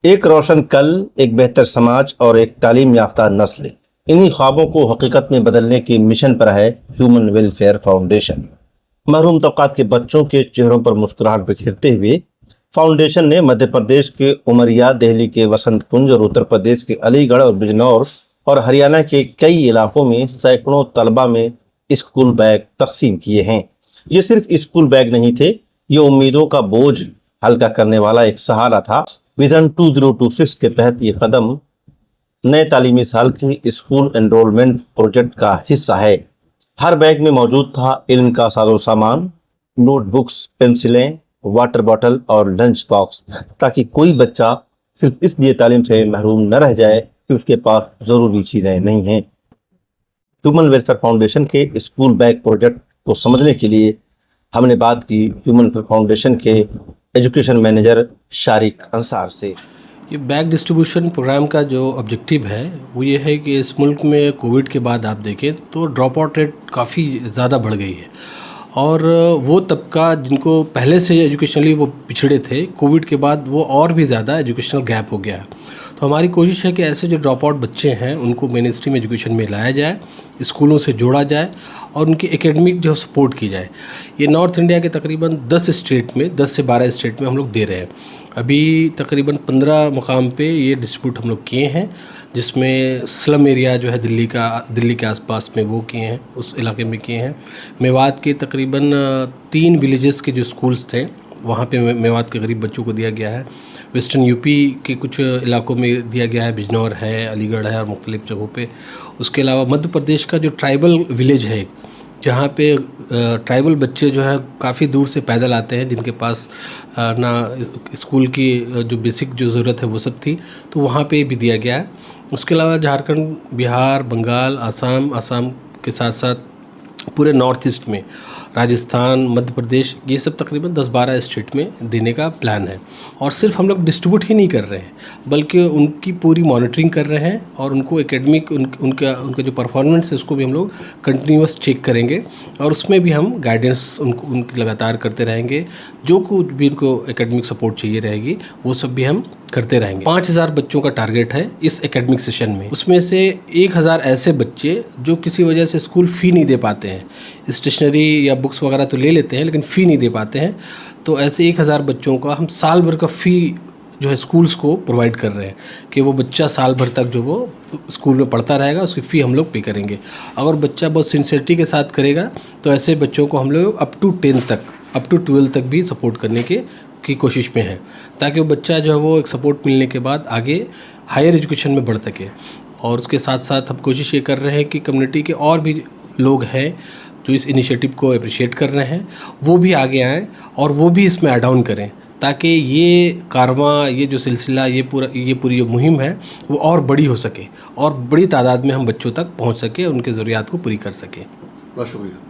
एक रोशन कल, एक बेहतर समाज और एक तालीम याफ्ता नस्ल, इन्हीं ख्वाबों को हकीकत में बदलने के मिशन पर है ह्यूमन वेलफेयर फाउंडेशन। महरूम तबकात के बच्चों के चेहरों पर मुस्कुराहट बिखेरते हुए फाउंडेशन ने मध्य प्रदेश के उमरिया, दिल्ली के वसंत कुंज और उत्तर प्रदेश के अलीगढ़ और बिजनौर और हरियाणा के कई इलाकों में सैकड़ों तलबा में स्कूल बैग तकसीम किए हैं। ये सिर्फ स्कूल बैग नहीं थे, ये उम्मीदों का बोझ हल्का करने वाला एक सहारा था। विजन 2026 के तहत ये कदम नए तालीमी साल के स्कूल एनरोलमेंट प्रोजेक्ट का हिस्सा है। हर बैग में मौजूद था इल्म का साजो सामान, नोटबुक्स, पेंसिलें, वाटर बॉटल और लंच बॉक्स, ताकि कोई बच्चा सिर्फ इसलिए तालीम से महरूम न रह जाए कि उसके पास ज़रूरी चीज़ें नहीं हैं। ह्यूमन वेलफेयर फाउंडेशन के स्कूल बैग प्रोजेक्ट को समझने के लिए हमने बात की ह्यूमन वेलफेयर फाउंडेशन के एजुकेशन मैनेजर शारिक अंसार से। ये बैग डिस्ट्रीब्यूशन प्रोग्राम का जो ऑब्जेक्टिव है वो ये है कि इस मुल्क में कोविड के बाद आप देखें तो ड्रॉप आउट रेट काफ़ी ज़्यादा बढ़ गई है और वो तबका जिनको पहले से एजुकेशनली वो पिछड़े थे, कोविड के बाद वो और भी ज़्यादा एजुकेशनल गैप हो गया है। तो हमारी कोशिश है कि ऐसे जो ड्रॉप आउट बच्चे हैं उनको मेन स्ट्रीम एजुकेशन में लाया जाए, स्कूलों से जोड़ा जाए और उनकी एकेडमिक जो सपोर्ट की जाए। ये नॉर्थ इंडिया के तकरीबन 10 स्टेट में, 10 से 12 स्टेट में हम लोग दे रहे हैं। अभी तकरीबन 15 मुकाम पे ये डिस्ट्रीब्यूट हम लोग किए हैं, जिसमें स्लम एरिया जो है दिल्ली के आसपास में वो किए हैं, उस इलाके में किए हैं। मेवात के तकरीबन 3 विलेजेस के जो स्कूल्स थे वहाँ पे मेवात के गरीब बच्चों को दिया गया है। वेस्टर्न यूपी के कुछ इलाकों में दिया गया है, बिजनौर है, अलीगढ़ है और मुख्तलिफ़ जगहों पे। उसके अलावा मध्य प्रदेश का जो ट्राइबल विलेज है, जहाँ पे ट्राइबल बच्चे जो है काफ़ी दूर से पैदल आते हैं, जिनके पास ना स्कूल की जो बेसिक जो ज़रूरत है वो सब थी, तो वहाँ पे भी दिया गया है। उसके अलावा झारखंड, बिहार, बंगाल, आसाम के साथ साथ पूरे नॉर्थ ईस्ट में राजस्थान, मध्य प्रदेश, ये सब तकरीबन 10-12 स्टेट में देने का प्लान है। और सिर्फ हम लोग डिस्ट्रीब्यूट ही नहीं कर रहे हैं, बल्कि उनकी पूरी मॉनिटरिंग कर रहे हैं और उनको एकेडमिक उनका जो परफॉर्मेंस है उसको भी हम लोग कंटिन्यूअस चेक करेंगे और उसमें भी हम गाइडेंस उनकी लगातार करते रहेंगे। जो कुछ भी उनको एकेडमिक सपोर्ट चाहिए रहेगी वो सब भी हम करते रहेंगे। 5000 बच्चों का टारगेट है इस एकेडमिक सेशन में। उसमें से 1000 ऐसे बच्चे जो किसी वजह से स्कूल फ़ी नहीं दे पाते हैं, स्टेशनरी या बुक्स वगैरह तो ले लेते हैं लेकिन फ़ी नहीं दे पाते हैं, तो ऐसे 1000 बच्चों का हम साल भर का फ़ी जो है स्कूल्स को प्रोवाइड कर रहे हैं कि वो बच्चा साल भर तक जो वो स्कूल में पढ़ता रहेगा, उसकी फ़ी हम लोग पे करेंगे। अगर बच्चा बहुत सिंसियरिटी के साथ करेगा तो ऐसे बच्चों को हम लोग अप टू 12 तक भी सपोर्ट करने की कोशिश में है, ताकि वो बच्चा जो है वो एक सपोर्ट मिलने के बाद आगे हायर एजुकेशन में बढ़ सके। और उसके साथ साथ हम कोशिश ये कर रहे हैं कि कम्युनिटी के और भी लोग हैं जो इस इनिशिएटिव को अप्रिशिएट कर रहे हैं, वो भी आगे आएँ और वो भी इसमें ऐड ऑन करें, ताकि ये कारवां, ये जो सिलसिला, ये पूरी जो मुहिम है वो और बड़ी हो सके और बड़ी तादाद में हम बच्चों तक पहुंच सके, उनके ज़रूरियात को पूरी कर सकें। बहुत शुक्रिया।